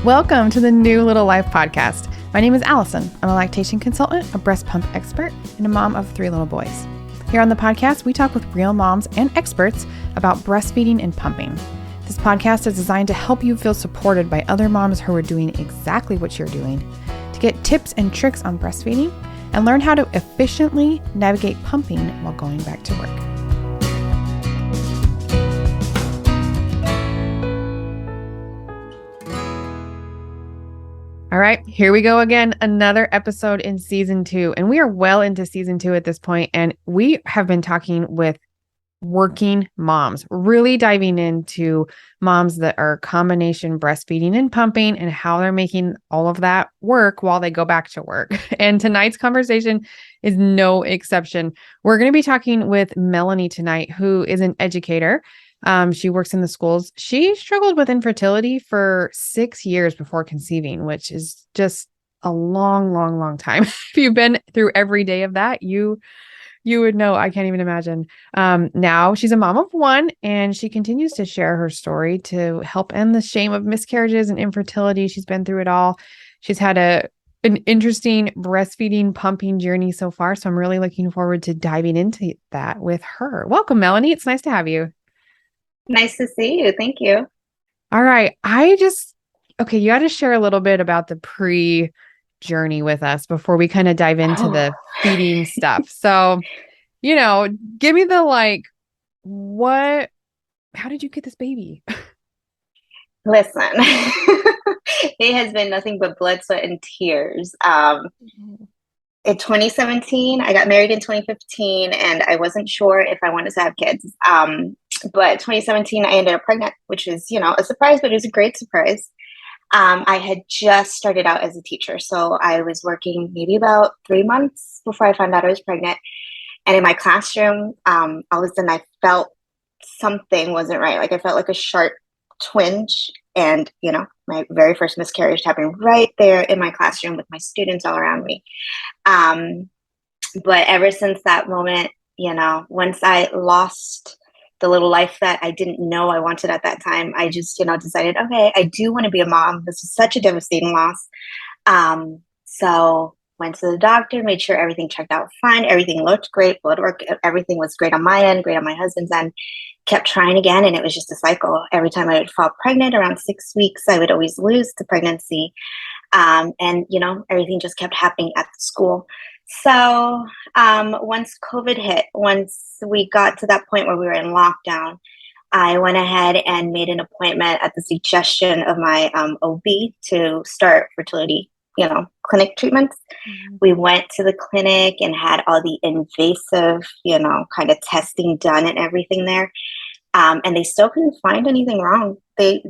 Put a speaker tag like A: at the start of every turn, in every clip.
A: Welcome to the New Little Life podcast. My name is Allison. I'm a lactation consultant, a breast pump expert, and a mom of 3 little boys. Here on the podcast, we talk with real moms and experts about breastfeeding and pumping. This podcast is designed to help you feel supported by other moms who are doing exactly what you're doing, to get tips and tricks on breastfeeding, and learn how to efficiently navigate pumping while going back to work. All right, here we go again. Another episode in season 2, and we are well into season 2 at this point, and we have been talking with working moms, really diving into moms that are combination breastfeeding and pumping and how they're making all of that work while they go back to work. And tonight's conversation is no exception. We're going to be talking with Melanie tonight, who is an educator. She works in the schools. She struggled with infertility for 6 years before conceiving, which is just a long time. If you've been through every day of that, you would know. I can't even imagine. Now she's a mom of 1, and she continues to share her story to help end the shame of miscarriages and infertility. She's been through it all. She's had an interesting breastfeeding, pumping journey so far. So I'm really looking forward to diving into that with her. Welcome, Melanie. It's nice to have you.
B: Nice to see you. Thank you.
A: All right. You got to share a little bit about the pre-journey with us before we kind of dive into the feeding stuff. So, give me the how did you get this baby?
B: Listen, it has been nothing but blood, sweat, and tears. In 2017, I got married in 2015, and I wasn't sure if I wanted to have kids. But 2017, I ended up pregnant, which was, a surprise, but it was a great surprise. I had just started out as a teacher. So I was working maybe about 3 months before I found out I was pregnant. And in my classroom, all of a sudden I felt something wasn't right. Like I felt like a sharp twinge. And, my very first miscarriage happened right there in my classroom with my students all around me. But ever since that moment, once I lost the little life that I didn't know I wanted at that time, I just, decided, okay, I do want to be a mom. This is such a devastating loss. So went to the doctor, made sure everything checked out fine. Everything looked great. Blood work, everything was great on my end, great on my husband's end. Kept trying again. And it was just a cycle. Every time I would fall pregnant around 6 weeks, I would always lose the pregnancy. And, everything just kept happening at the school. So once COVID hit, once we got to that point where we were in lockdown, I went ahead and made an appointment at the suggestion of my OB to start fertility, clinic treatments. Mm-hmm. We went to the clinic and had all the invasive, kind of testing done and everything there. And they still couldn't find anything wrong. They,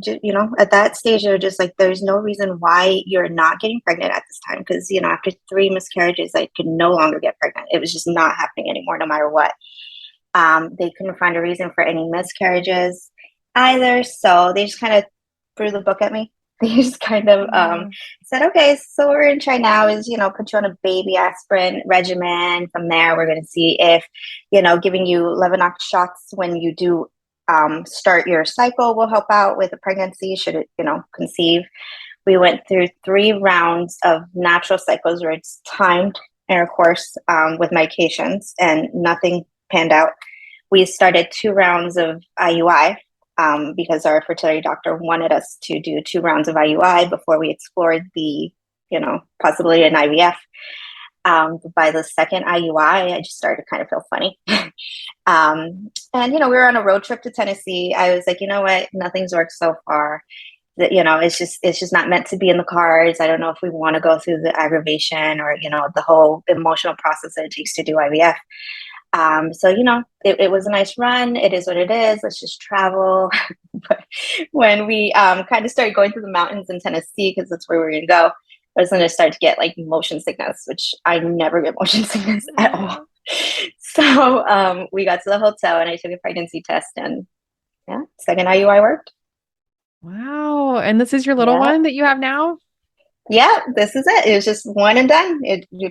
B: at that stage, they're just like, there's no reason why you're not getting pregnant at this time. Because, after 3 miscarriages, I could no longer get pregnant. It was just not happening anymore, no matter what. They couldn't find a reason for any miscarriages either. So they just kind of threw the book at me. They just kind of said, okay, so what we're going to try now is, put you on a baby aspirin regimen. From there, we're going to see if, giving you Levinox shots when you do start your cycle will help out with a pregnancy, should it, conceive. We went through 3 rounds of natural cycles where it's timed intercourse with medications, and nothing panned out. We started 2 rounds of IUI because our fertility doctor wanted us to do 2 rounds of IUI before we explored the, possibility of an IVF. But by the second IUI, I just started to kind of feel funny. And, we were on a road trip to Tennessee. I was like, you know what? Nothing's worked so far. That, it's just not meant to be in the cards. I don't know if we want to go through the aggravation or, the whole emotional process that it takes to do IVF. So, it was a nice run. It is what it is. Let's just travel. But when we kind of started going through the mountains in Tennessee, because that's where we were going to go, I was going to start to get motion sickness, which I never get motion sickness at all. So we got to the hotel and I took a pregnancy test, and second IUI worked.
A: Wow. And this is your little one that you have now?
B: Yeah, this is it. It was just one and done.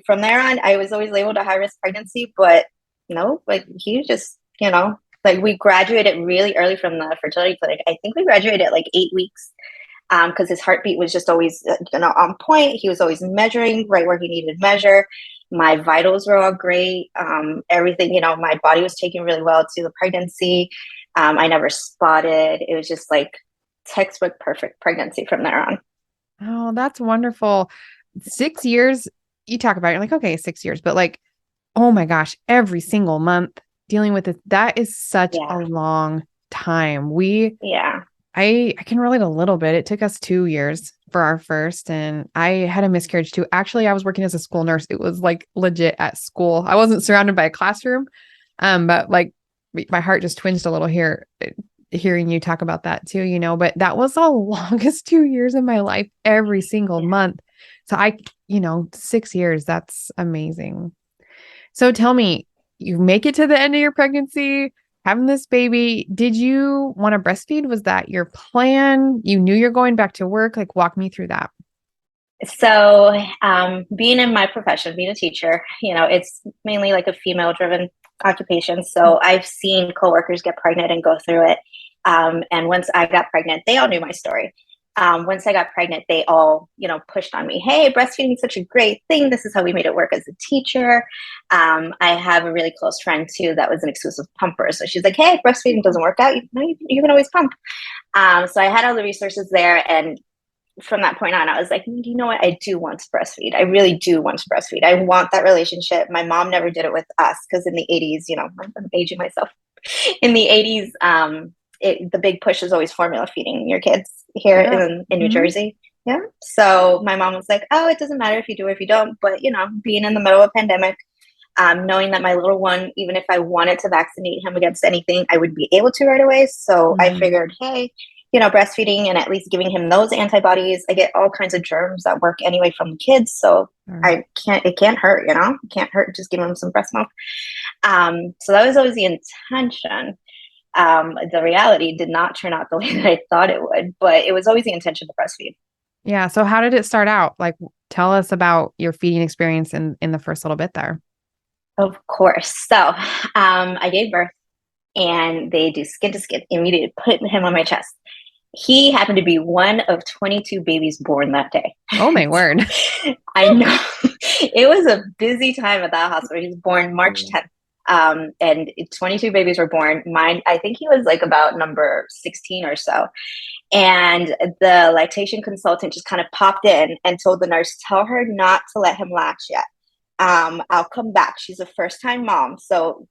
B: From there on, I was always labeled a high-risk pregnancy, but he just, we graduated really early from the fertility clinic. I think we graduated at 8 weeks. because his heartbeat was just always on point. He was always measuring right where he needed to measure. My vitals were all great. Everything, my body was taking really well to the pregnancy. I never spotted. It was just like textbook perfect pregnancy from there on.
A: Oh, that's wonderful. 6 years, you talk about it, you're like, okay, 6 years, but like, oh my gosh, every single month dealing with it, that is such a
B: Yeah.
A: long time.
B: Yeah.
A: I can relate a little bit. It took us 2 years for our first, and I had a miscarriage too. Actually, I was working as a school nurse. It was like legit at school. I wasn't surrounded by a classroom, but like my heart just twinged a little here, hearing you talk about that too, but that was the longest 2 years of my life, every single
B: Yeah.
A: month. So 6 years, that's amazing. So tell me, you make it to the end of your pregnancy, having this baby. Did you want to breastfeed? Was that your plan? You knew you're going back to work? Like, walk me through that.
B: So, being in my profession, being a teacher, it's mainly like a female driven occupation. So I've seen coworkers get pregnant and go through it. And once I got pregnant, they all knew my story. Once I got pregnant, they all, pushed on me. Hey, breastfeeding is such a great thing. This is how we made it work as a teacher. I have a really close friend too that was an exclusive pumper. So she's like, hey, breastfeeding doesn't work out. You can always pump. So I had all the resources there, and from that point on, I was like, you know what? I do want to breastfeed. I really do want to breastfeed. I want that relationship. My mom never did it with us because in the 80s, I'm aging myself. In the 80s, the big push is always formula feeding your kids here
A: Yeah.
B: in New Jersey. Yeah. So my mom was like, oh, it doesn't matter if you do or if you don't. But, being in the middle of a pandemic, knowing that my little one, even if I wanted to vaccinate him against anything, I would be able to right away. So I
A: Mhm.
B: figured, hey, breastfeeding and at least giving him those antibodies, I get all kinds of germs that work anyway from kids. So
A: Sure.
B: it can't hurt, it can't hurt just giving him some breast milk. So that was always the intention. The reality did not turn out the way that I thought it would, but it was always the intention to breastfeed.
A: Yeah. So how did it start out? Like, tell us about your feeding experience in the first little bit there.
B: Of course. So I gave birth and they do skin to skin, immediately put him on my chest. He happened to be one of 22 babies born that day.
A: Oh my word.
B: I know. It was a busy time at that hospital. He was born March 10th. And 22 babies were born. Mine, I think he was like about number 16 or so. And the lactation consultant just kind of popped in and told the nurse, tell her not to let him latch yet. I'll come back. She's a first time mom. So,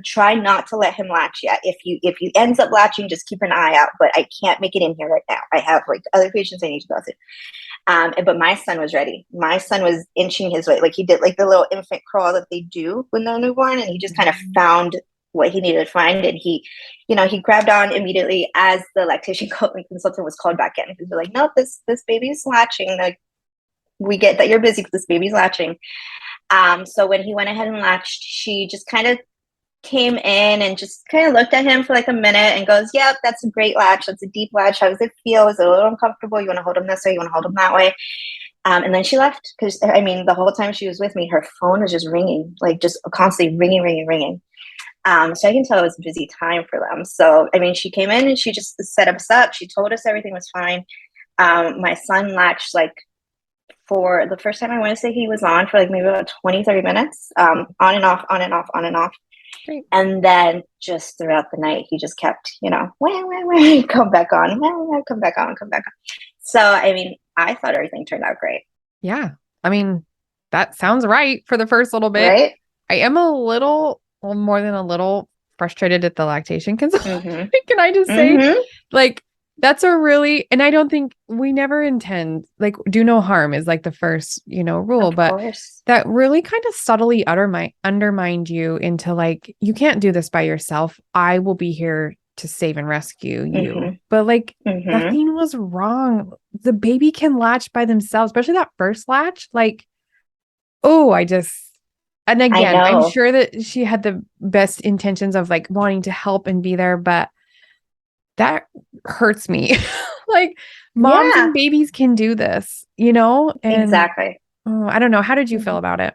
B: try not to let him latch yet. If he ends up latching, just keep an eye out, but I can't make it in here right now. I have like other patients I need to go to. But my son was ready. My son was inching his way. Like he did like the little infant crawl that they do when they're newborn. And he just kind of found what he needed to find. And he grabbed on immediately as the lactation consultant was called back in. He was like, no, this baby's latching. Like, we get that you're busy because this baby's latching. So when he went ahead and latched, she just kind of came in and just kind of looked at him for like a minute and goes, yep, that's a great latch. That's a deep latch. How does it feel? Is it a little uncomfortable? You want to hold him this way? You want to hold him that way? And then she left because, the whole time she was with me, her phone was just ringing, like just constantly ringing, ringing, ringing. So I can tell it was a busy time for them. So, she came in and she just set us up. She told us everything was fine. My son latched like for the first time, I want to say he was on for like maybe about 20, 30 minutes, on and off, on and off, on and off.
A: Great.
B: And then just throughout the night, he just kept, wah, come back on, wah, come back on, come back on. So, I thought everything turned out great.
A: Yeah. That sounds right for the first little bit.
B: Right?
A: I am a little, well, more than a little frustrated at the lactation consultant.
B: Mm-hmm.
A: Can I just say,
B: Mm-hmm.
A: like, and I don't think we never intend, like, do no harm is like the first, rule,
B: Of
A: but
B: course.
A: that really kind of subtly undermined you into like, you can't do this by yourself. I will be here to save and rescue you.
B: Mm-hmm.
A: But like,
B: Mm-hmm.
A: nothing was wrong. The baby can latch by themselves, especially that first latch. Like, oh, and
B: I
A: again, I'm
B: know.
A: sure that she had the best intentions of like wanting to help and be there, but that hurts me. Like, moms and
B: Yeah,
A: babies can do this, and
B: exactly.
A: I don't know. How did you feel
B: Mm-hmm.
A: about it?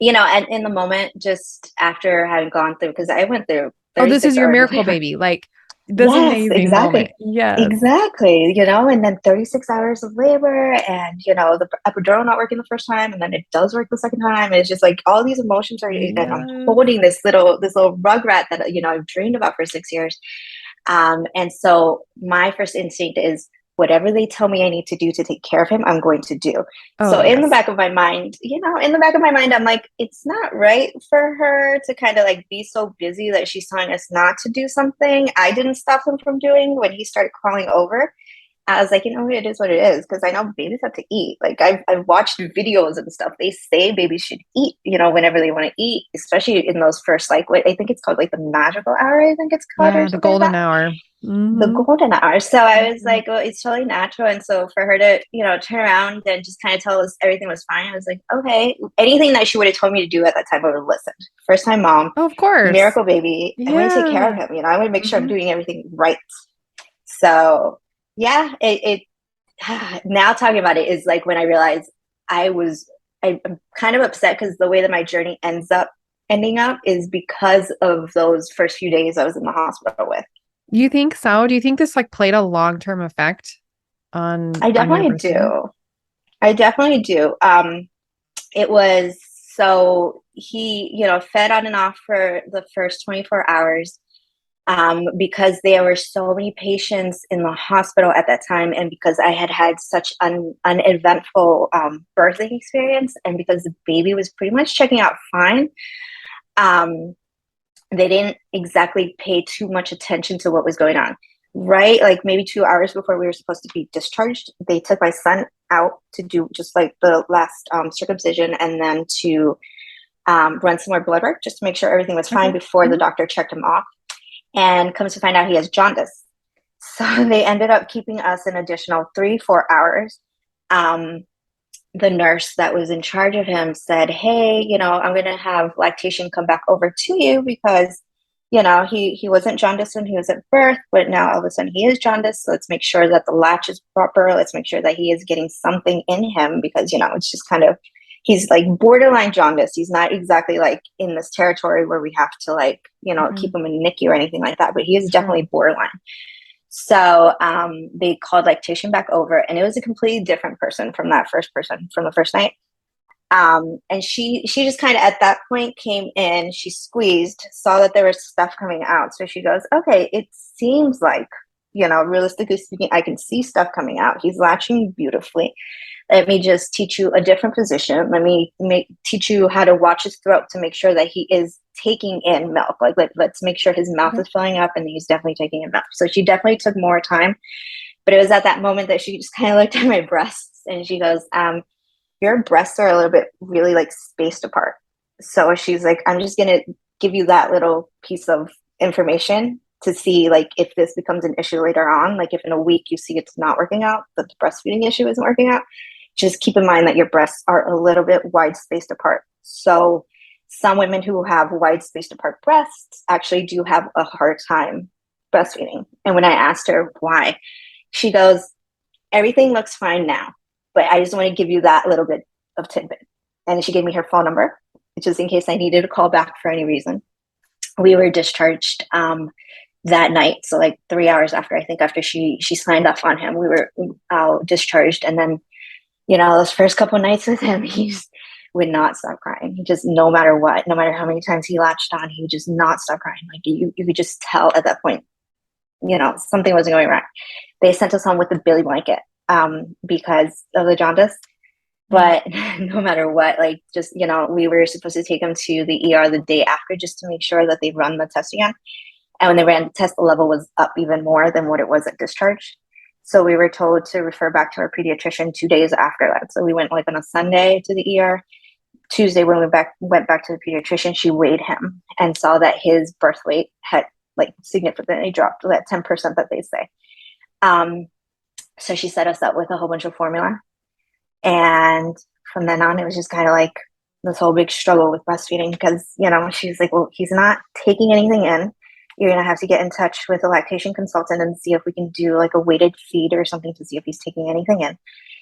B: And in the moment, just after having gone through, because I went through
A: Oh, this is
B: 36
A: your
B: hours of
A: miracle
B: labor.
A: baby. Like, This
B: Yes,
A: amazing moment.
B: exactly.
A: Yes.
B: Exactly. And then 36 hours of labor and, the epidural not working the first time and then it does work the second time. And it's just like all these emotions are, and I'm
A: Yes.
B: holding this little rugrat that, I've dreamed about for 6 years. And so my first instinct is whatever they tell me I need to do to take care of him, I'm going to do.
A: Oh,
B: So in the
A: yes.
B: back of my mind, I'm like, it's not right for her to kind of like be so busy that she's telling us not to do something I didn't stop him from doing when he started crawling over. I was like, it is what it is. Because I know babies have to eat. Like I've watched videos and stuff. They say babies should eat, whenever they want to eat, especially in those first, like, what I think it's called, like the magical hour, I think it's called, or
A: Yeah, the
B: something like that.
A: golden hour.
B: The
A: Mm-hmm.
B: golden hour. So I was
A: Mm-hmm.
B: like, well, it's totally natural. And so for her to, turn around and just kind of tell us everything was fine, I was like, okay. Anything that she would have told me to do at that time, I would have listened. First time mom,
A: Oh, of course.
B: miracle baby. I want to take care of
A: Yeah.
B: him. I want to make sure I'm
A: Mm-hmm.
B: doing everything right. So yeah, it now talking about it is like when I realized I'm kind of upset because the way that my journey ending up is because of those first few days I was in the hospital with.
A: You think so? Do you think this like played a long-term effect
B: I
A: on your
B: definitely
A: breastfeeding?
B: do. I definitely do. It was so he, fed on and off for the first 24 hours because there were so many patients in the hospital at that time. And because I had had such uneventful birthing experience and because the baby was pretty much checking out fine, um, they didn't exactly pay too much attention to what was going on. Right, like maybe 2 hours before we were supposed to be discharged, they took my son out to do just like the last circumcision and then to run some more blood work just to make sure everything was fine
A: Okay.
B: before the
A: Mhm.
B: doctor checked him off. And comes to find out he has jaundice. So they ended up keeping us an additional 3, 4 hours. Um, the nurse that was in charge of him said, hey, I'm going to have lactation come back over to you because, he wasn't jaundiced when he was at birth, but now all of a sudden he is jaundiced. So let's make sure that the latch is proper. Let's make sure that he is getting something in him because, it's just kind of, he's like borderline jaundice. He's not exactly like in this territory where we have to like,
A: Okay.
B: keep him in NICU or anything like that, but he is
A: Sure.
B: definitely borderline. So they called lactation back over, and it was a completely different person from that first person from the first night. And she just kind of at that point came in, she squeezed, saw that there was stuff coming out. So she goes, okay, it seems like, realistically speaking, I can see stuff coming out. He's latching beautifully. Let me just teach you a different position. Let me teach you how to watch his throat to make sure that he is taking in milk. Like let's make sure his mouth
A: Okay.
B: is filling up and he's definitely taking in milk. So she definitely took more time. But it was at that moment that she just kind of looked at my breasts and she goes, your breasts are a little bit really like spaced apart. So she's like, I'm just gonna give you that little piece of information to see like if this becomes an issue later on, like if in a week you see it's not working out, that the breastfeeding issue isn't working out, just keep in mind that your breasts are a little bit wide spaced apart. So some women who have wide spaced apart breasts actually do have a hard time breastfeeding. And when I asked her why, she goes, everything looks fine now, but I just want to give you that little bit of tidbit. And she gave me her phone number, just in case I needed to call back for any reason. We were discharged that night. So like 3 hours after, I think after she signed off on him, we were discharged. And then, those first couple of nights with him, he just would not stop crying. He just, no matter what, no matter how many times he latched on, he would just not stop crying. Like you could just tell at that point, something wasn't going right. They sent us home with a billy blanket because of the jaundice.
A: Mm.
B: But no matter what, like just, we were supposed to take him to the ER the day after just to make sure that they run the test again. And when they ran the test, the level was up even more than what it was at discharge. So we were told to refer back to our pediatrician 2 days after that. So we went like on a Sunday to the ER. Tuesday, when we went back to the pediatrician, she weighed him and saw that his birth weight had like significantly dropped, that 10% that they say. Um, so she set us up with a whole bunch of formula. And from then on, it was just kind of like this whole big struggle with breastfeeding because, she's like, well, he's not taking anything in. You're going to have to get in touch with a lactation consultant and see if we can do like a weighted feed or something to see if he's taking anything in.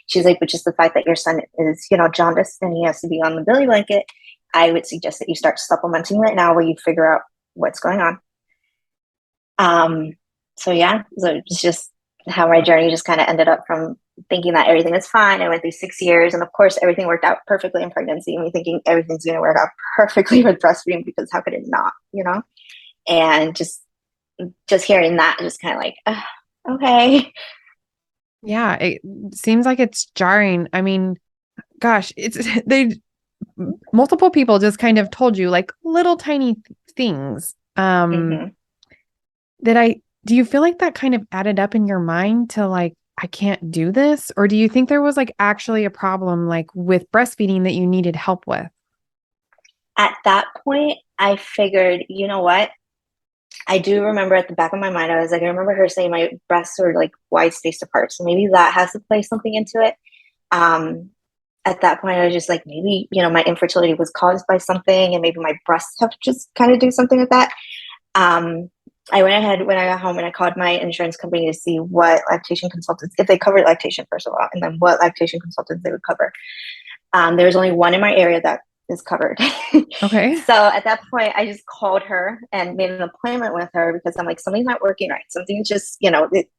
B: She's like, but just the fact that your son is, jaundiced and he has to be on the billy blanket, I would suggest that you start supplementing right now where you figure out what's going on. Um, so yeah, so it's just how my journey just kind of ended up from thinking that everything was fine. I went through 6 years, and of course, everything worked out perfectly in pregnancy. Me thinking everything's going to work out perfectly with breastfeeding because how could it not, you know? And just hearing that, just kind of like, okay,
A: Yeah, it seems like it's jarring. I mean, gosh, it's they multiple people just kind of told you like little tiny things.
B: hmm
A: That I do you feel like that kind of added up in your mind to like I can't do this? Or do you think there was like actually a problem like with breastfeeding that you needed help with?
B: at that point, I figured, you know what? I do remember at the back of my mind, I was like, I remember her saying my breasts are like wide spaced apart. So maybe that has to play something into it. Um, at that point, I was just like, maybe, my infertility was caused by something, and maybe my breasts have to just kind of do something with that. Um, I went ahead when I got home and I called my insurance company to see what lactation consultants, if they covered lactation, first of all, and then what lactation consultants they would cover. There was only one in my area that is covered.
A: Okay.
B: So at that point, I just called her and made an appointment with her because I'm like, something's not working right. Something's just,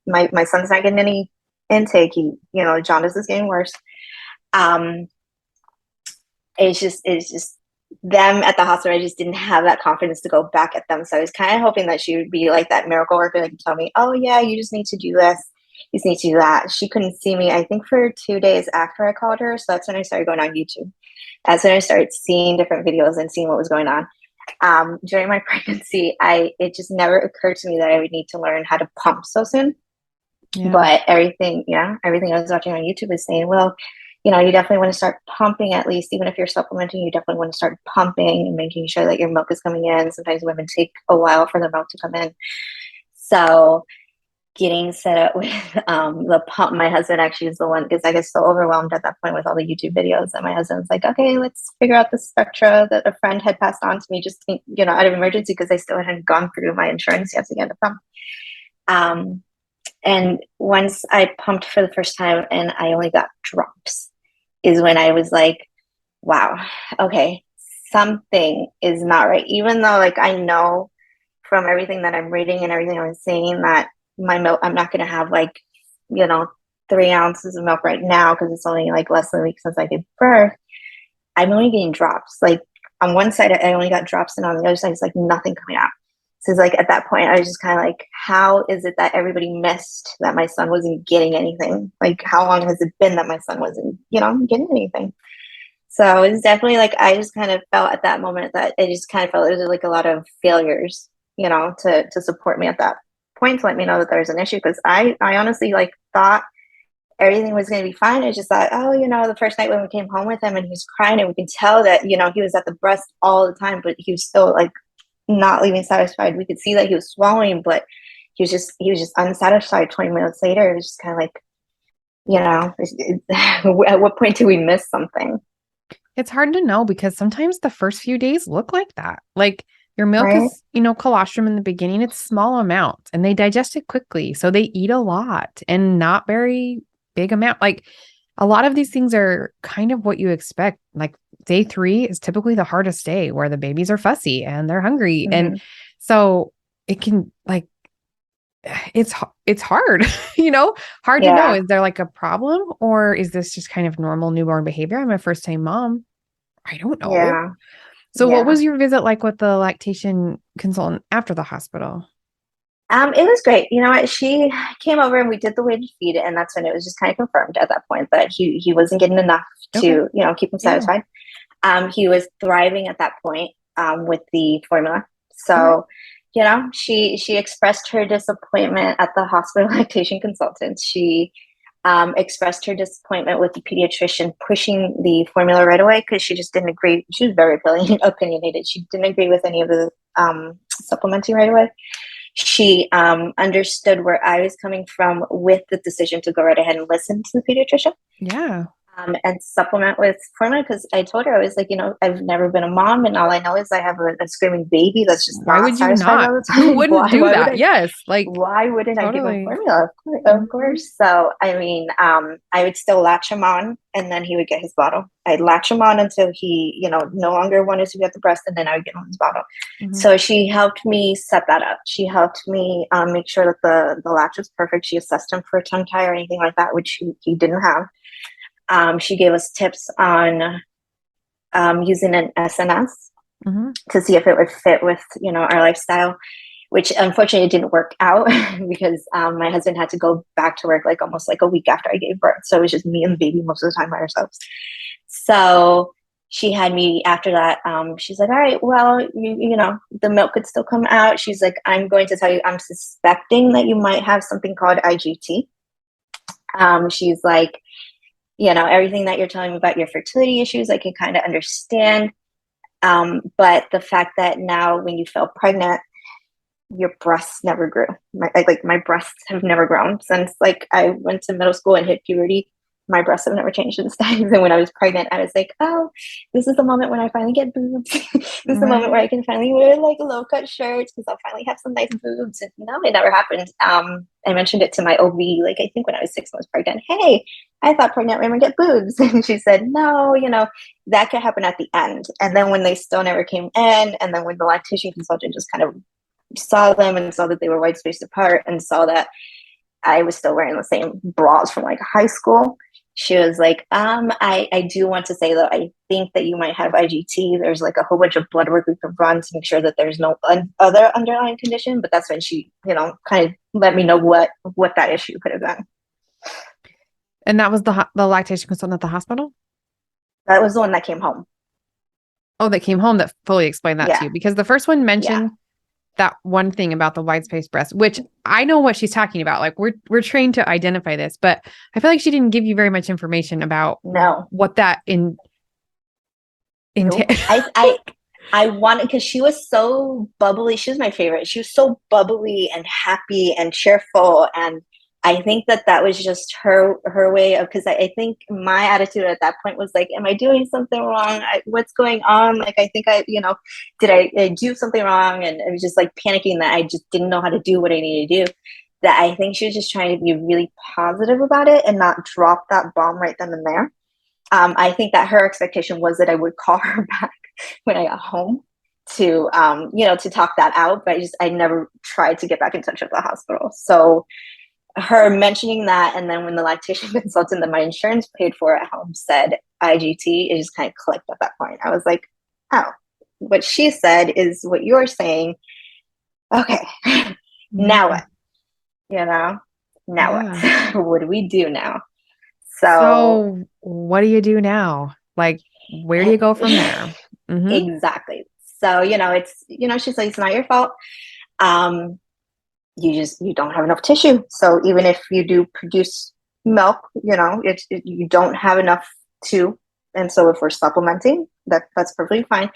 B: my son's not getting any intake. Jaundice is getting worse. Um, it's just them at the hospital. I just didn't have that confidence to go back at them. So I was kind of hoping that she would be like that miracle worker that could tell me, oh yeah, you just need to do this. You just need to do that. She couldn't see me, I think, for 2 days after I called her. So that's when I started going on YouTube. That's when I started seeing different videos and seeing what was going on. During my pregnancy, it just never occurred to me that I would need to learn how to pump so soon.
A: Yeah.
B: But everything I was watching on YouTube was saying, well, you definitely want to start pumping at least, even if you're supplementing, you definitely want to start pumping and making sure that your milk is coming in. Sometimes women take a while for the milk to come in. So getting set up with the pump, my husband actually is the one, because I get so overwhelmed at that point with all the YouTube videos. And my husband's like, okay, let's figure out the spectra that a friend had passed on to me, just, out of emergency, because I still hadn't gone through my insurance yet to get the pump. And once I pumped for the first time and I only got drops, is when I was like, wow, okay, something is not right. Even though, like, I know from everything that I'm reading and everything I'm seeing that my milk, I'm not going to have like, you know, 3 ounces of milk right now because it's only like less than a week since I gave birth. I'm only getting drops. Like on one side, I only got drops, and on the other side, it's like nothing coming out. So it's like at that point, I was just kind of like, how is it that everybody missed that my son wasn't getting anything? Like, how long has it been that my son wasn't, getting anything? So it's definitely like, I just kind of felt at that moment that it just kind of felt there was like a lot of failures, to support me at that point to let me know that there was an issue. Because I honestly like thought everything was going to be fine. I just thought, oh, the first night when we came home with him and he was crying, and we could tell that, he was at the breast all the time, but he was still like not leaving satisfied. We could see that he was swallowing, but he was just unsatisfied. 20 minutes later, it was just kind of like, at what point do we miss something?
A: It's hard to know because sometimes the first few days look like that. Like your milk
B: Right.
A: is, colostrum in the beginning, it's small amounts and they digest it quickly. So they eat a lot and not very big amount. Like a lot of these things are kind of what you expect. Like day 3 is typically the hardest day where the babies are fussy and they're hungry. And
B: Mm-hmm.
A: so it can like, it's hard, hard to know.
B: Yeah.
A: Is there like a problem or is this just kind of normal newborn behavior? I'm a first time mom. I don't know.
B: Yeah.
A: So what
B: Yeah.
A: was your visit like with the lactation consultant after the hospital?
B: It was great. You know what? She came over and we did the weighted feed, and that's when it was just kind of confirmed at that point that he wasn't getting enough
A: Okay.
B: to, keep him
A: Yeah.
B: satisfied. He was thriving at that point with the formula.
A: Okay.
B: So, she expressed her disappointment at the hospital lactation consultant. She expressed her disappointment with the pediatrician pushing the formula right away because she just didn't agree. She was very opinionated. She didn't agree with any of the supplementing right away. She understood where I was coming from with the decision to go right ahead and listen to the pediatrician.
A: Yeah.
B: and supplement with formula because I told her I was like, I've never been a mom, and all I know is I have a screaming baby that's just
A: Why
B: not
A: would you
B: satisfied
A: not?
B: all the
A: Who
B: time.
A: wouldn't do
B: Why would
A: that?
B: I?
A: Yes, like
B: Why wouldn't I give him
A: totally.
B: formula? Of course, of
A: Mhm.
B: course. So I mean, I would still latch him on, and then he would get his bottle. I'd latch him on until he, no longer wanted to be at the breast, and then I would give him his bottle.
A: Mhm.
B: So she helped me set that up. She helped me make sure that the latch was perfect. She assessed him for a tongue tie or anything like that, which he didn't have. She gave us tips on using an SNS
A: Mhm.
B: to see if it would fit with, our lifestyle, which unfortunately didn't work out because my husband had to go back to work like almost like a week after I gave birth. So it was just me and the baby most of the time by ourselves. So she had me after that. She's like, all right, well, the milk could still come out. She's like, I'm going to tell you, I'm suspecting that you might have something called IGT. She's like, everything that you're telling me about your fertility issues, I can kind of understand. But the fact that now when you fell pregnant, your breasts never grew. My breasts have never grown since like I went to middle school and hit puberty. My breasts have never changed since then. And when I was pregnant, I was like, oh, this is the moment when I finally get boobs. This is the moment where
A: Right.
B: I can finally wear like low cut shirts because I'll finally have some nice boobs. And no, it never happened. I mentioned it to my OB, like I think when I was 6 months pregnant. Hey, I thought pregnant women get boobs. And she said, no, that could happen at the end. And then when they still never came in, and then when the lactation consultant just kind of saw them and saw that they were white spaced apart and saw that I was still wearing the same bras from like high school, she was like, I do want to say that I think that you might have IGT. There's like a whole bunch of blood work we could run to make sure that there's no other underlying condition. But that's when she, kind of let me know what that issue could have been.
A: And that was the lactation consultant at the hospital?
B: That was the one that came home.
A: Oh, that came home that fully explained that to
B: Yeah.
A: you because the first one
B: Yeah.
A: mentioned that one thing about the wide space breast, which I know what she's talking about. Like we're trained to identify this, but I feel like she didn't give you very much information about
B: No.
A: what that
B: Nope.
A: entails.
B: I wanted because she was so bubbly. She was my favorite. She was so bubbly and happy and cheerful, and I think that was just her way of because I think my attitude at that point was like, am I doing something wrong? What's going on? Like I think did I do something wrong? And I was just like panicking that I just didn't know how to do what I needed to do. That I think she was just trying to be really positive about it and not drop that bomb right then and there. I think that her expectation was that I would call her back when I got home to, to talk that out. But I never tried to get back in touch with the hospital. So her mentioning that, and then when the lactation consultant that my insurance paid for at home said IGT, it just kind of clicked at that point. I was like, oh, what she said is what you're saying. Okay, now
A: Yeah.
B: what? Now
A: Yeah.
B: what? What do we do now? So
A: So what do you do now? Like, where do you go from there? Mm-hmm.
B: exactly. So, she's like, it's not your fault. Um, you don't have enough tissue. So even if you do produce milk, you don't have enough to. And so if we're supplementing, that's perfectly fine.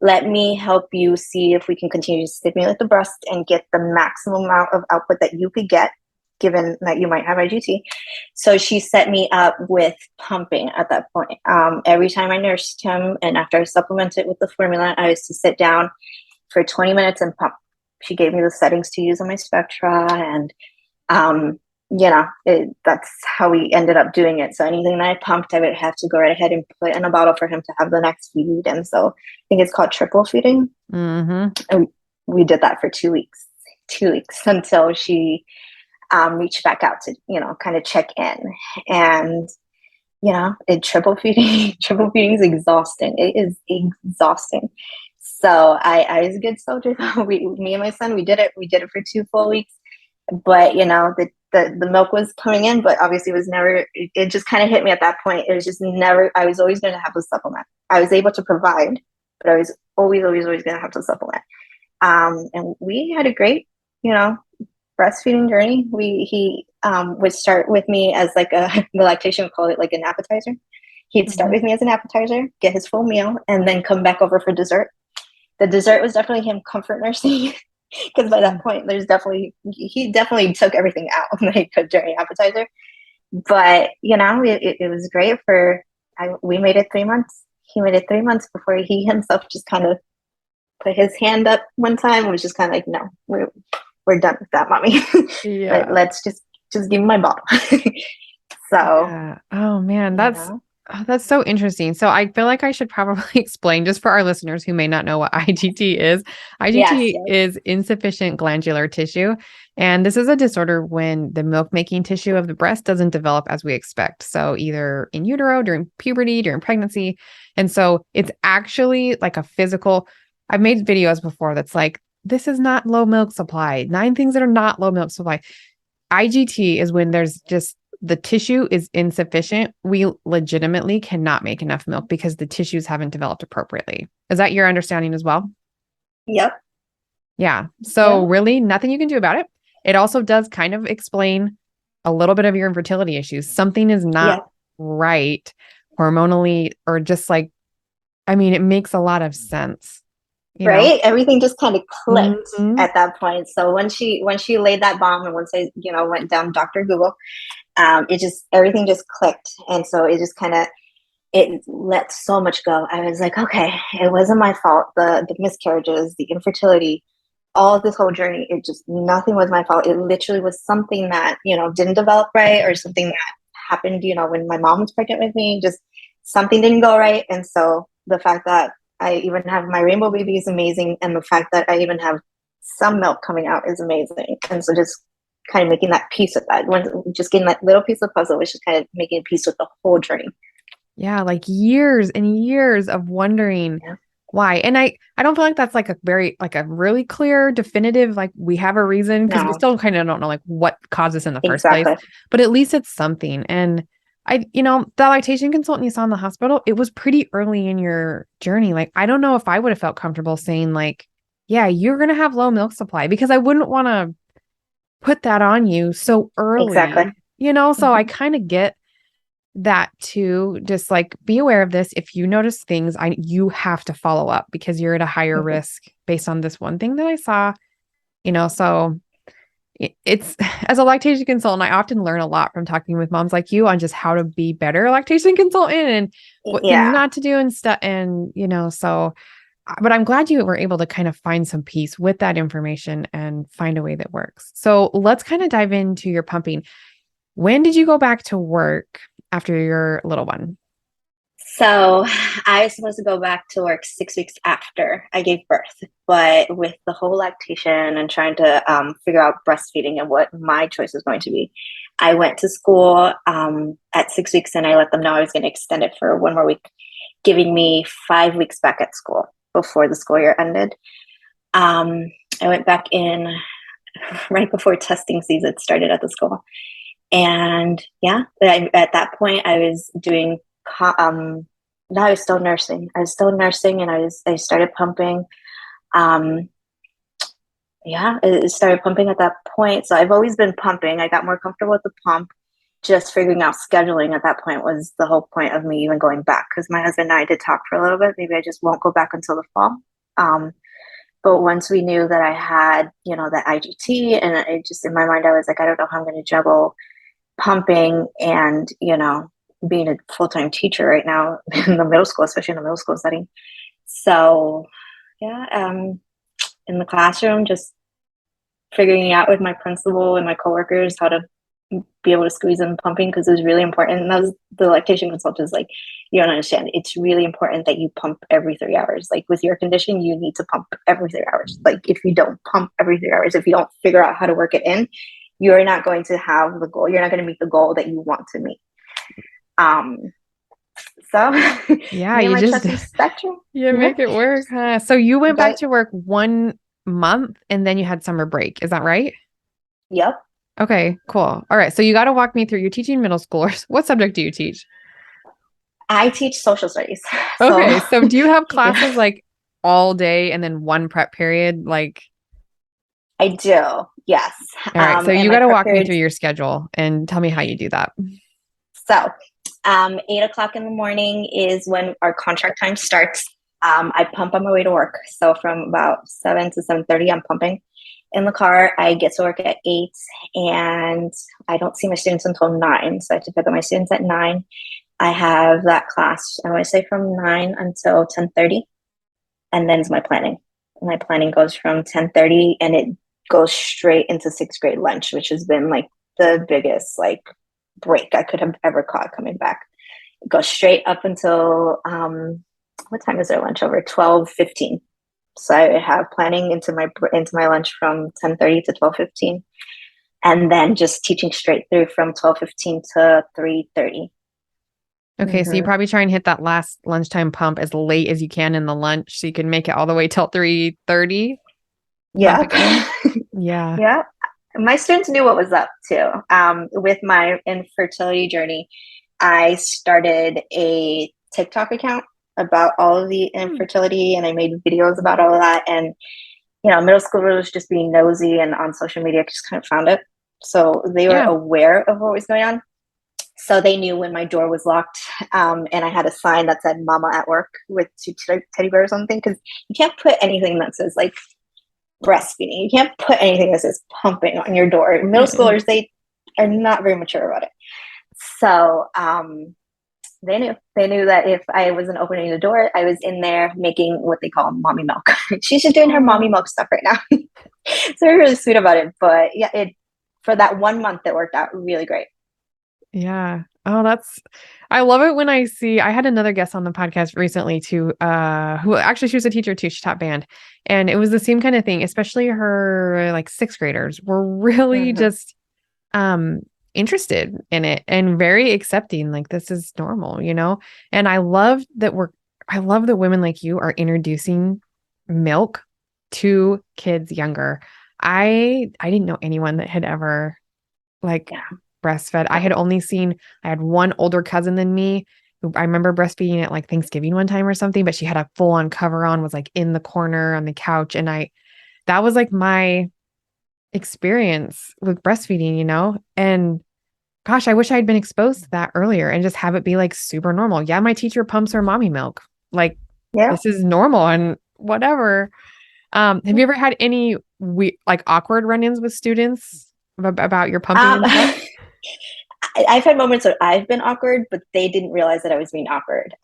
B: Let me help you see if we can continue to stimulate the breast and get the maximum amount of output that you could get, given that you might have IGT. So she set me up with pumping at that point. Every time I nursed him and after I supplemented with the formula, I used to sit down for 20 minutes and pump. She gave me the settings to use on my Spectra, and that's how we ended up doing it. So anything that I pumped, I would have to go right ahead and put in a bottle for him to have the next feed. And so I think it's called triple feeding.
A: Mm-hmm.
B: And we did that for 2 weeks, until she reached back out to, kind of check in. And, triple feeding, triple feeding is exhausting. It is exhausting. So I was a good soldier. Me and my son, we did it. We did it for 2 full weeks. But the milk was coming in, but obviously it was never. It just kind of hit me at that point. It was just never. I was always going to have to supplement. I was able to provide, but I was always going to have to supplement. And we had a great, breastfeeding journey. He would start with me as like the lactation would call it like an appetizer. He'd start
A: Mm-hmm.
B: with me as an appetizer, get his full meal, and then come back over for dessert. The dessert was definitely him comfort nursing because by that point he definitely took everything out that he could during appetizer. But it was great for we made it 3 months. He made it 3 months before he himself just kind of put his hand up one time and was just kind of like, no, we're done with that, mommy.
A: Yeah.
B: Let's just give me my bottle. So,
A: Yeah. Oh man,
B: you know,
A: that's so interesting. So I feel like I should probably explain just for our listeners who may not know what IGT is.
B: yes,
A: IGT
B: yes.
A: is insufficient glandular tissue, and this is a disorder when the milk-making tissue of the breast doesn't develop as we expect. So either in utero, during puberty, during pregnancy. And so it's actually like a physical. I've made videos before that's like, this is not low milk supply. 9 things that are not low milk supply. IGT is when there's just the tissue is insufficient. We legitimately cannot make enough milk because the tissues haven't developed appropriately. Is that your understanding as well?
B: Yep.
A: Yeah. So
B: Yep.
A: really nothing you can do about it. It also does kind of explain a little bit of your infertility issues. Something is not
B: Yep.
A: right hormonally or just like, I mean, it makes a lot of sense, you know?
B: Right. Everything just kind of clicked
A: Hmm.
B: at that point. So when she laid that bomb and once I, went down Dr. Google, it just, everything just clicked. And so it just kind of, it let so much go. I was like, okay, it wasn't my fault. The miscarriages, the infertility, all of this whole journey, it just, nothing was my fault. It literally was something that, didn't develop right, or something that happened, when my mom was pregnant with me, just something didn't go right. And so the fact that I even have my rainbow baby is amazing. And the fact that I even have some milk coming out is amazing. And so just kind of making that piece of that, just getting that little piece of puzzle, which is kind of making a piece with the whole journey.
A: Yeah, like years and years of wondering
B: Yeah.
A: why. And I don't feel like that's like a very like a really clear, definitive, like we have a reason because we
B: No,
A: still kind of don't know like what caused this in the first place.
B: exactly.
A: But at least it's something. And the lactation consultant you saw in the hospital, it was pretty early in your journey. Like I don't know if I would have felt comfortable saying like, yeah, you're gonna have low milk supply because I wouldn't want to put that on you so
B: Exactly.
A: early. So I
B: Hmm.
A: kind of get that too. Just like be aware of this. If you notice things, you have to follow up because you're at a higher
B: Hmm.
A: risk based on this one thing that I saw. So it's as a lactation consultant, I often learn a lot from talking with moms like you on just how to be better lactation consultant and what things
B: Yeah.
A: not to do and stuff. So but I'm glad you were able to kind of find some peace with that information and find a way that works. So let's kind of dive into your pumping. When did you go back to work after your little one?
B: So I was supposed to go back to work 6 weeks after I gave birth, but with the whole lactation and trying to figure out breastfeeding and what my choice was going to be, I went to school at 6 weeks and I let them know I was going to extend it for one more week, giving me 5 weeks back at school before the school year ended. Um, I went back in right before testing season started at the school. And yeah, at that point, I was doing. No, I was still nursing. I was still nursing, and I started pumping. Um, yeah, it started pumping at that point. So I've always been pumping. I got more comfortable with the pump. Just figuring out scheduling at that point was the whole point of me even going back, because my husband and I did talk for a little bit. Maybe I just won't go back until the fall. Um, but once we knew that I had, the IGT, and it just in my mind, I was like, I don't know how I'm going to juggle pumping and being a full-time teacher right now in the middle school, especially in the middle school setting. So yeah, in the classroom, just figuring out with my principal and my coworkers how to be able to squeeze in pumping, because it was really important. And that was the lactation consultant is like, you don't understand, it's really important that you pump every 3 hours. Like with your condition, you need to pump every 3 hours. Like if you don't pump every 3 hours, if you don't figure out how to work it in, you're not going to have the goal. You're not going to meet the goal that you want to meet. Um, so
A: Yeah,
B: me and
A: you
B: my
A: just
B: trusty spectrum.
A: you
B: Yeah.
A: make it work, huh? So you went back
B: But
A: to work 1 month and then you had summer break. Is that right?
B: yep.
A: Okay, cool. All right. So you got to walk me through. You're teaching middle schoolers. What subject do you teach?
B: I teach social studies. So
A: Okay. So do you have
B: yeah,
A: classes like all day and then one prep period? Like,
B: I do. Yes.
A: all right. So
B: And
A: you
B: my
A: got to
B: prep
A: walk me
B: periods.
A: through your schedule and tell me how you do that.
B: So 8 o'clock in the morning is when our contract time starts. I pump on my way to work. So from about 7 to 7:30, I'm pumping in the car. I get to work at 8, and I don't see my students until 9. So I have to pick up my students at 9. I have that class, I want to say from 9 until 10:30, and then it's my planning. My planning goes from 10:30 and it goes straight into sixth grade lunch, which has been like the biggest like break I could have ever caught coming back. It goes straight up until what time is their lunch over? 12:15. So I have planning into my lunch from 10:30 to 12:15, and then just teaching straight through from 12:15 to 3:30.
A: Okay, so you probably try and hit that last lunchtime pump as late as you can in the lunch so you can make it all the way till 3:30.
B: Yeah.
A: Yeah.
B: Yeah. My students knew what was up too. With my infertility journey, I started a TikTok account about all of the infertility, and I made videos about all of that. And, middle schoolers just being nosy and on social media just kind of found it. So they were aware of what was going on. So they knew when my door was locked, and I had a sign that said "Mama at work" with two teddy bears or something, because you can't put anything that says like breastfeeding. You can't put anything that says pumping on your door. Middle schoolers, they are not very mature about it. So they knew that if I wasn't opening the door, I was in there making what they call mommy milk. She's just doing her mommy milk stuff right now. So they're really sweet about it. But yeah, for that 1 month, it worked out really great.
A: Yeah. Oh, I love it when I had another guest on the podcast recently too, who actually, she was a teacher too. She taught band, and it was the same kind of thing, especially her like sixth graders were really just, interested in it and very accepting. Like, this is normal, and I love that women like you are introducing milk to kids younger. I didn't know anyone that had ever breastfed. I had one older cousin than me who I remember breastfeeding at like Thanksgiving one time or something, but she had a full on cover on, was like in the corner on the couch. And that was like my experience with breastfeeding, and gosh, I wish I had been exposed to that earlier and just have it be like super normal. Yeah. My teacher pumps her mommy milk. Like, this is normal and whatever. Have you ever had any like awkward run-ins with students about your pumping and stuff?
B: I've had moments where I've been awkward, but they didn't realize that I was being awkward.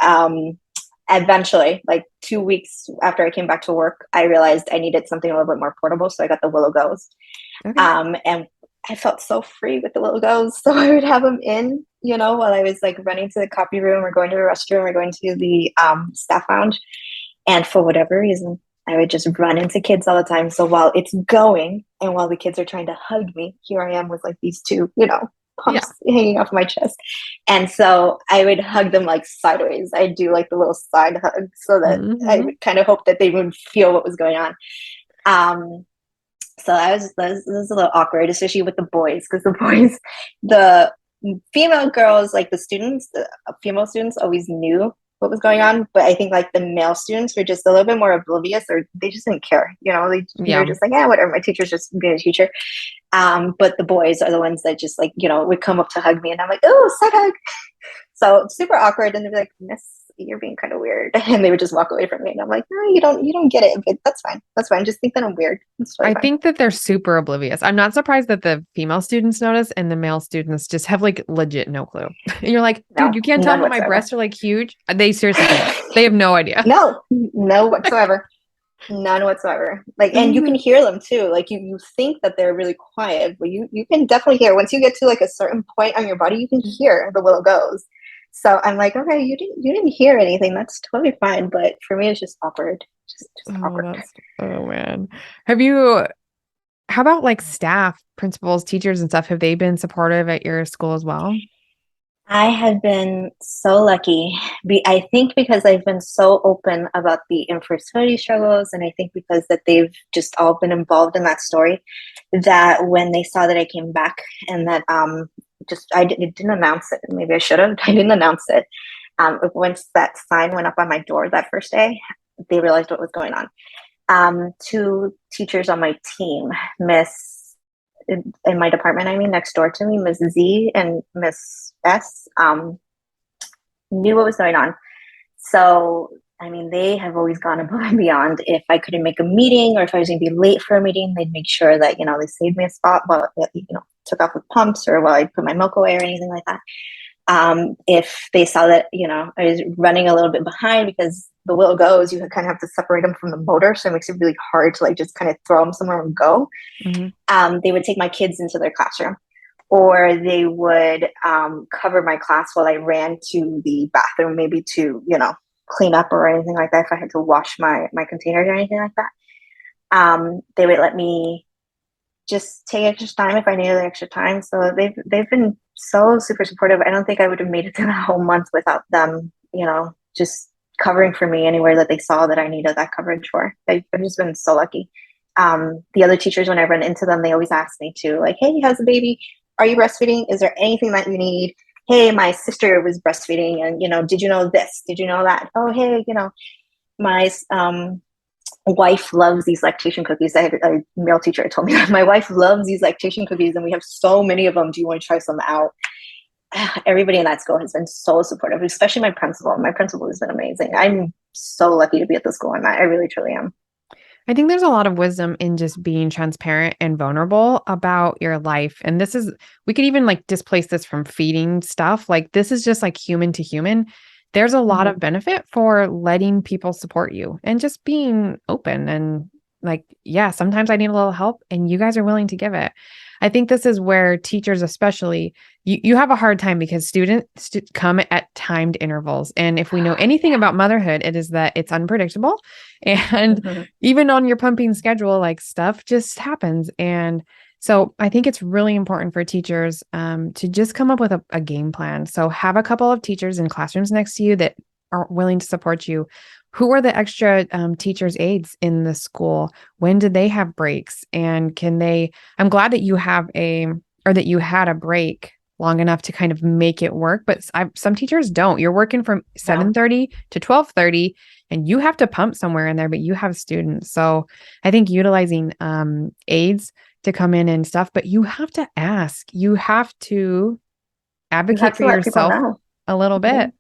B: Eventually, like 2 weeks after I came back to work, I realized I needed something a little bit more portable. So I got the Willow Goes. Okay. And I felt so free with the Willow Goes. So I would have them in, while I was like running to the copy room or going to the restroom or going to the staff lounge. And for whatever reason, I would just run into kids all the time. So while it's going and while the kids are trying to hug me, here I am with like these two, pumps hanging off my chest. And so I would hug them like sideways. I'd do like the little side hug so that I would kind of hope that they would feel what was going on. So that was a little awkward, especially with the boys, because the female girls, like the students, the female students always knew what was going on, but I think like the male students were just a little bit more oblivious, or they just didn't care. They were just like, yeah, whatever. My teacher's just being a teacher. But the boys are the ones that just like, would come up to hug me, and I'm like, oh, side hug. So super awkward, and they'd be like, Miss, you're being kind of weird, and they would just walk away from me, and I'm like, no, you don't get it, but that's fine. Just think that I'm weird.
A: I think that they're super oblivious. I'm not surprised that the female students notice and the male students just have like legit no clue. And you're like, dude, you can't tell me my breasts are like huge. They seriously can't. They have no idea.
B: No whatsoever. None whatsoever. Like, and you can hear them too. Like you think that they're really quiet, but you can definitely hear. Once you get to like a certain point on your body, you can hear the Willow Goes. So I'm like, okay, you didn't hear anything. That's totally fine. But for me, it's just awkward. Just awkward.
A: Oh man. How about like staff, principals, teachers and stuff? Have they been supportive at your school as well?
B: I have been so lucky. I think because I've been so open about the infertility struggles, and I think because that they've just all been involved in that story, that when they saw that I came back and that I didn't announce it. Maybe I should have. I didn't announce it. Once that sign went up on my door that first day, they realized what was going on. Two teachers on my team, in my department, next door to me, Miss Z and Miss S, knew what was going on. So, they have always gone above and beyond. If I couldn't make a meeting or if I was going to be late for a meeting, they'd make sure that, they saved me a spot while, took off with pumps or while I put my milk away or anything like that. If they saw that, I was running a little bit behind, because the will goes, you kind of have to separate them from the motor. So it makes it really hard to like just kind of throw them somewhere and go.
A: Mm-hmm.
B: They would take my kids into their classroom, or they would cover my class while I ran to the bathroom, maybe to, clean up or anything like that. If I had to wash my containers or anything like that, they would let me just take extra time if I needed extra time. So they've been so super supportive. I don't think I would have made it to the whole month without them, just covering for me anywhere that they saw that I needed that coverage for. I've just been so lucky. The other teachers, when I run into them, they always ask me to, like, hey, how's the baby? Are you breastfeeding? Is there anything that you need? Hey, my sister was breastfeeding, and did you know this? Did you know that? Oh, hey, my wife loves these lactation cookies. I had a male teacher who told me that my wife loves these lactation cookies, and we have so many of them. Do you want to try some out? Everybody in that school has been so supportive, especially my principal. My principal has been amazing. I'm so lucky to be at the school I'm at. I really, truly am.
A: I think there's a lot of wisdom in just being transparent and vulnerable about your life. And we could even like displace this from feeding stuff. Like this is just like human to human. There's a lot of benefit for letting people support you and just being open and like, yeah, sometimes I need a little help and you guys are willing to give it. I think this is where teachers, especially, you have a hard time because students come at timed intervals. And if we know anything about motherhood, it is that it's unpredictable. And even on your pumping schedule, like stuff just happens. And so I think it's really important for teachers to just come up with a game plan. So have a couple of teachers in classrooms next to you that are willing to support you. Who are the extra teachers' aides in the school? When did they have breaks? And I'm glad that you that you had a break long enough to kind of make it work. But some teachers don't. You're working from 7:30 to 12:30 and you have to pump somewhere in there, but you have students. So I think utilizing aides to come in and stuff, but you have to ask. You have to advocate for yourself a little bit,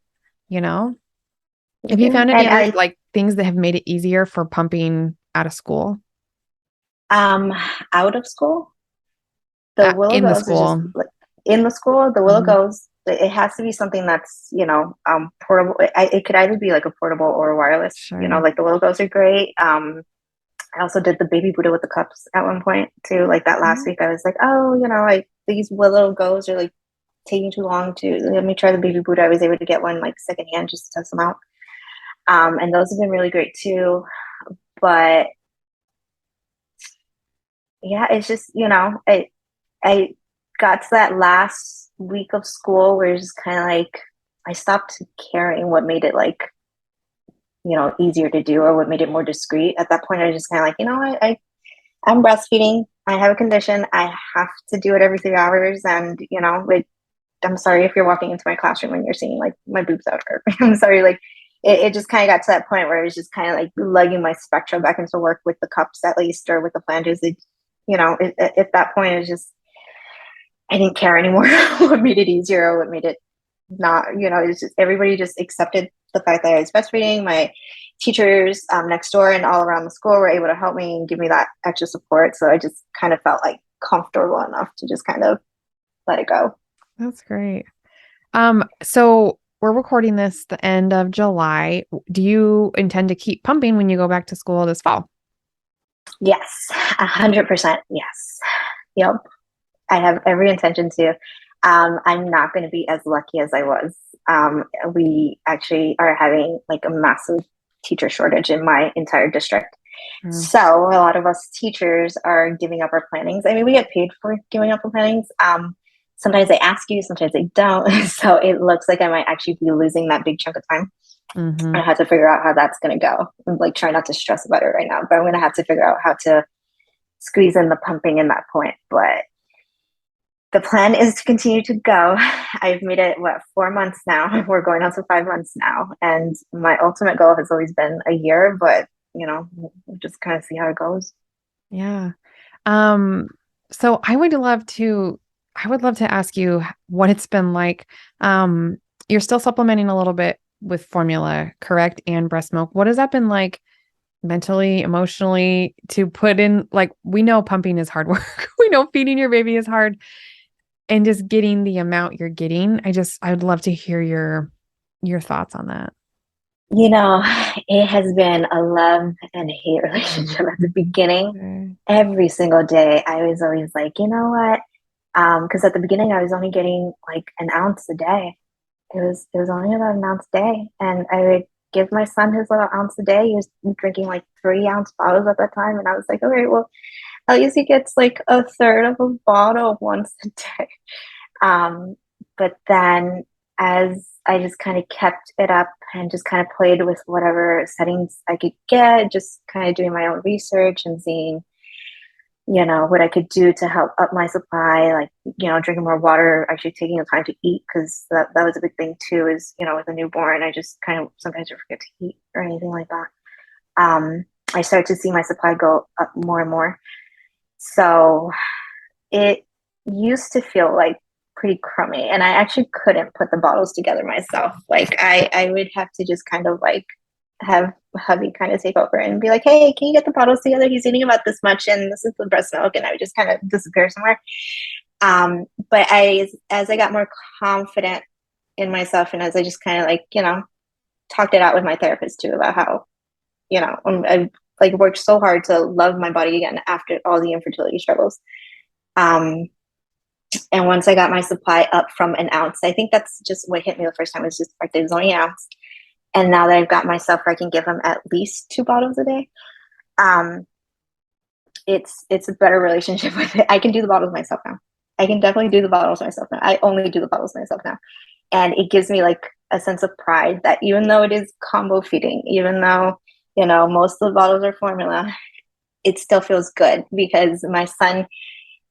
A: Have you found any other like things that have made it easier for pumping out of school?
B: Out of school, the willow
A: in the
B: goes is just
A: school.
B: in the school. The willow goes. It has to be something that's portable. It could either be like a portable or a wireless.
A: Sure.
B: Like the willow goes are great. I also did the baby Buddha with the cups at one point too. Like that last week, I was like, oh, like these willow goes are like taking too long to let me try the baby Buddha. I was able to get one like secondhand just to test them out. And those have been really great too. But yeah, it's just, I got to that last week of school where it's just kind of like, I stopped caring what made it like, easier to do or what made it more discreet. At that point, I was just kind of like, I'm breastfeeding. I have a condition. I have to do it every 3 hours. And, I'm sorry if you're walking into my classroom and you're seeing like my boobs out. Or I'm sorry, like it just kind of got to that point where it was just kind of like lugging my spectrum back into work with the cups at least, or with the flanges. At that point, it was just, I didn't care anymore what made it easier or what made it not, it's just everybody just accepted the fact that I was breastfeeding. My teachers next door and all around the school were able to help me and give me that extra support. So I just kind of felt like comfortable enough to just kind of let it go.
A: That's great. So we're recording this the end of July. Do you intend to keep pumping when you go back to school this fall?
B: Yes, 100%. Yes. Yep. I have every intention to. I'm not going to be as lucky as I was. We actually are having like a massive teacher shortage in my entire district. So a lot of us teachers are giving up our plannings. I mean, we get paid for giving up our plannings. Sometimes they ask you, sometimes they don't. So it looks like I might actually be losing that big chunk of time. I have to figure out how that's going to go. I'm like trying not to stress about it right now, but I'm going to have to figure out how to squeeze in the pumping in that point. But the plan is to continue to go. I've made it, 4 months now? We're going on to 5 months now. And my ultimate goal has always been a year, but we'll just kind of see how it goes.
A: Yeah. So I would love to ask you what it's been like. You're still supplementing a little bit with formula, correct? And breast milk. What has that been like mentally, emotionally to put in? Like, we know pumping is hard work. We know feeding your baby is hard. and just getting the amount you're getting. I'd love to hear your thoughts on that.
B: You know, it has been a love and hate relationship at the beginning.
A: Okay.
B: Every single day, I was always like, you know what? Because at the beginning, I was only getting like an ounce a day. It was only about an ounce a day, and I would give my son his little ounce a day. He was drinking like 3 ounce bottles at that time, and I was like, okay, well, at least he gets like a third of a bottle once a day. Um, but then as I just kind of kept it up and just kind of played with whatever settings I could get, just kind of doing my own research and seeing, what I could do to help up my supply, like, drinking more water, actually taking the time to eat, because that was a big thing too, is, with a newborn, I just kind of sometimes forget to eat or anything like that. I started to see my supply go up more and more. So it used to feel like pretty crummy, and I actually couldn't put the bottles together myself. Like I would have to just kind of like have hubby kind of take over and be like, hey, can you get the bottles together? He's eating about this much and this is the breast milk, and I would just kind of disappear somewhere. But as I got more confident in myself, and as I just kind of like, talked it out with my therapist too about how, I like worked so hard to love my body again after all the infertility struggles. Um, and once I got my supply up from an ounce, I think that's just what hit me the first time, was just like there's only an ounce. And now that I've got myself where I can give him at least 2 bottles a day, um, it's a better relationship with it. I can do the bottles myself now. I can definitely do the bottles myself now. I only do the bottles myself now. And it gives me like a sense of pride that even though it is combo feeding, even though, most of the bottles are formula, it still feels good because my son,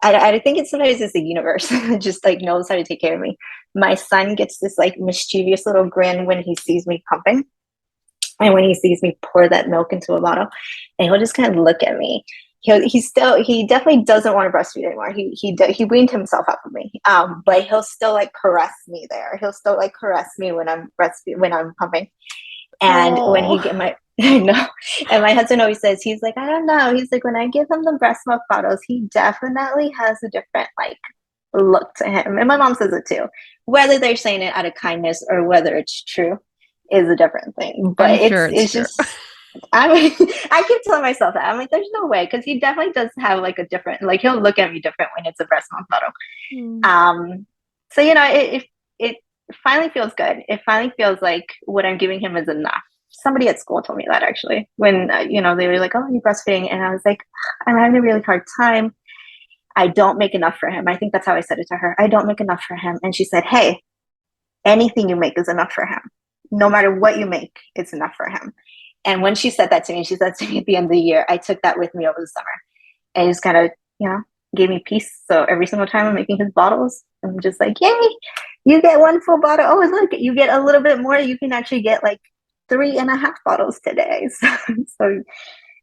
B: I think it's sometimes it's the universe that just like knows how to take care of me. My son gets this like mischievous little grin when he sees me pumping, and when he sees me pour that milk into a bottle, and he'll just kind of look at me. He definitely doesn't want to breastfeed anymore. He weaned himself off of me. But he'll still like caress me there. He'll still like caress me when I'm when I'm pumping. And when he
A: Oh,
B: get my, I know, and my husband always says, he's like, I don't know. He's like, when I give him the breast milk bottles, he definitely has a different like look to him. And my mom says it too. Whether they're saying it out of kindness or whether it's true is a different thing. But
A: I'm
B: it's
A: sure it's
B: it's
A: true.
B: just, I mean, I keep telling myself that. I'm like, there's no way, because he definitely does have like a different, like he'll look at me different when it's a breast milk bottle.
A: Mm.
B: Um, so it finally feels good. It finally feels like what I'm giving him is enough. Somebody at school told me that, actually, when they were like, "Oh, you breastfeeding," and I was like, "I'm having a really hard time. I don't make enough for him." I think that's how I said it to her. I don't make enough for him, and she said, "Hey, anything you make is enough for him. No matter what you make, it's enough for him." And when she said that to me, she said to me at the end of the year, I took that with me over the summer, and it just kind of, gave me peace. So every single time I'm making his bottles, I'm just like, yay, you get one full bottle. Oh, look, you get a little bit more. You can actually get like 3.5 bottles today. So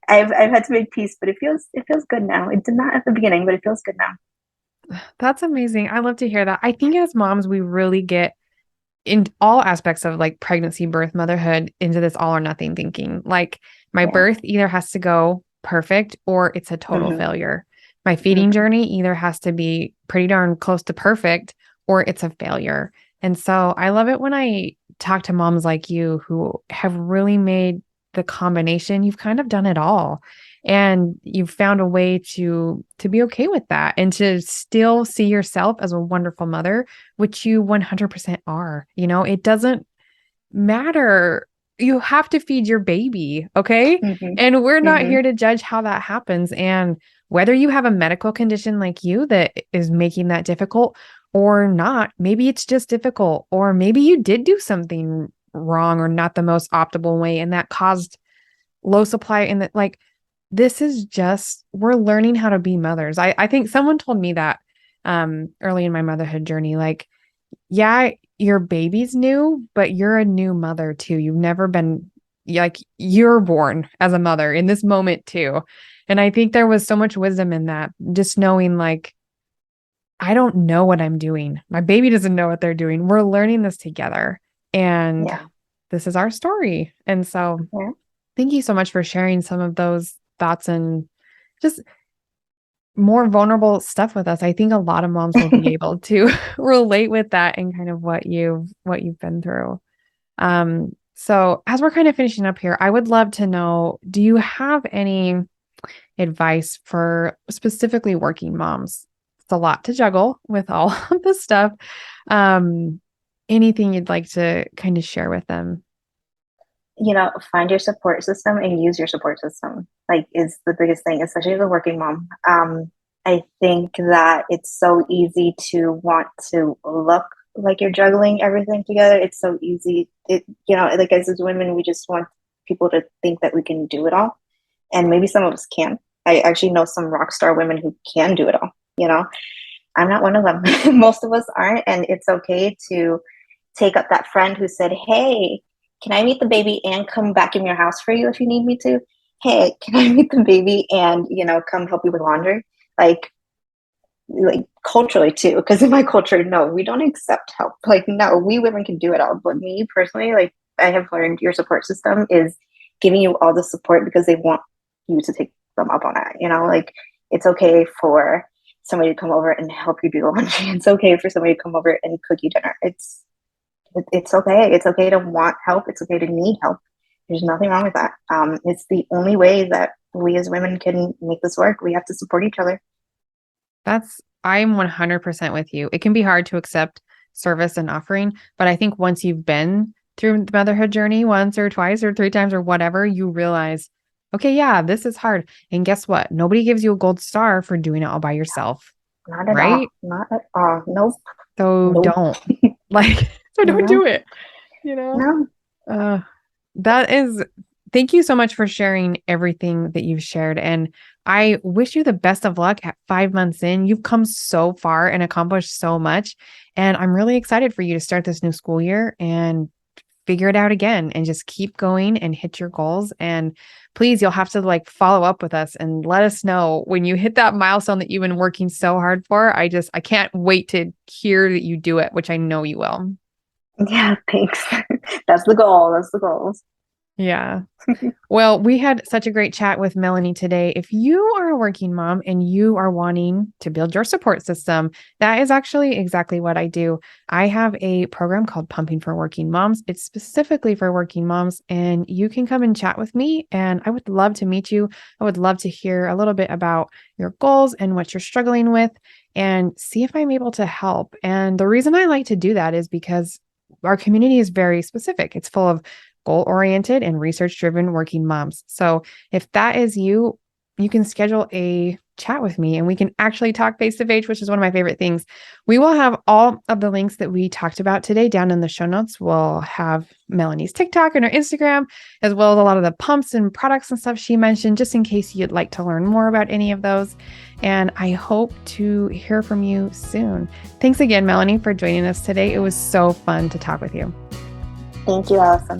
B: I've had to make peace, but it feels good now. It did not at the beginning, but it feels good now.
A: That's amazing. I love to hear that. I think as moms, we really get in all aspects of like pregnancy, birth, motherhood into this all or nothing thinking. Like my
B: Yeah.
A: birth either has to go perfect or it's a total
B: Mm-hmm.
A: failure. My feeding
B: Mm-hmm.
A: journey either has to be pretty darn close to perfect or it's a failure. And so I love it when I talk to moms like you who have really made the combination. You've kind of done it all. And you've found a way to be okay with that and to still see yourself as a wonderful mother, which you 100% are. It doesn't matter. You have to feed your baby, okay?
B: Mm-hmm.
A: And we're not
B: Mm-hmm.
A: here to judge how that happens. And whether you have a medical condition like you that is making that difficult or not, maybe it's just difficult, or maybe you did do something wrong or not the most optimal way, and that caused low supply. And that, like, this is just, we're learning how to be mothers. I think someone told me that early in my motherhood journey, like, yeah, your baby's new, but you're a new mother too. You've never been, like, you're born as a mother in this moment too. And I think there was so much wisdom in that, just knowing like, I don't know what I'm doing. My baby doesn't know what they're doing. We're learning this together. And
B: Yeah.
A: this is our story. And so
B: Yeah.
A: thank you so much for sharing some of those thoughts and just more vulnerable stuff with us. I think a lot of moms will be able to relate with that and kind of what you've been through. So as we're kind of finishing up here, I would love to know, do you have any advice for specifically working moms? It's a lot to juggle with all of this stuff. Anything you'd like to kind of share with them?
B: Find your support system and use your support system, like, is the biggest thing, especially as a working mom. I think that it's so easy to want to look like you're juggling everything together. It's so easy. Like, as women, we just want people to think that we can do it all. And maybe some of us can. I actually know some rock star women who can do it all. I'm not one of them. Most of us aren't. And it's okay to take up that friend who said, hey, can I meet the baby and come back in your house for you if you need me to? Hey, can I meet the baby and, come help you with laundry? Like culturally too, because in my culture, no, we don't accept help. Like, no, we women can do it all. But me personally, like, I have learned your support system is giving you all the support because they want you to take them up on that. Like, it's okay for somebody to come over and help you do laundry. It's okay for somebody to come over and cook you dinner. It's okay. It's okay to want help. It's okay to need help. There's nothing wrong with that. It's the only way that we as women can make this work. We have to support each other.
A: I'm 100% with you. It can be hard to accept service and offering, but I think once you've been through the motherhood journey once or twice or 3 times or whatever, you realize, okay, yeah, this is hard. And guess what? Nobody gives you a gold star for doing it all by yourself.
B: Not at
A: right?
B: all. Not at all. Nope.
A: So
B: Nope.
A: don't so don't do it,
B: No.
A: Thank you so much for sharing everything that you've shared. And I wish you the best of luck at 5 months in. You've come so far and accomplished so much. And I'm really excited for you to start this new school year and figure it out again and just keep going and hit your goals. And please, you'll have to follow up with us and let us know when you hit that milestone that you've been working so hard for. I can't wait to hear that you do it, which I know you will.
B: Yeah, thanks. That's the goal. That's the goal.
A: Yeah. Well, we had such a great chat with Melanie today. If you are a working mom and you are wanting to build your support system, that is actually exactly what I do. I have a program called Pumping for Working Moms. It's specifically for working moms, and you can come and chat with me, and I would love to meet you. I would love to hear a little bit about your goals and what you're struggling with and see if I'm able to help. And the reason I like to do that is because our community is very specific. It's full of goal-oriented and research-driven working moms. So if that is you, you can schedule a chat with me and we can actually talk face-to-face, which is one of my favorite things. We will have all of the links that we talked about today down in the show notes. We'll have Melanie's TikTok and her Instagram, as well as a lot of the pumps and products and stuff she mentioned, just in case you'd like to learn more about any of those. And I hope to hear from you soon. Thanks again, Melanie, for joining us today. It was so fun to talk with you.
B: Thank you, Allison.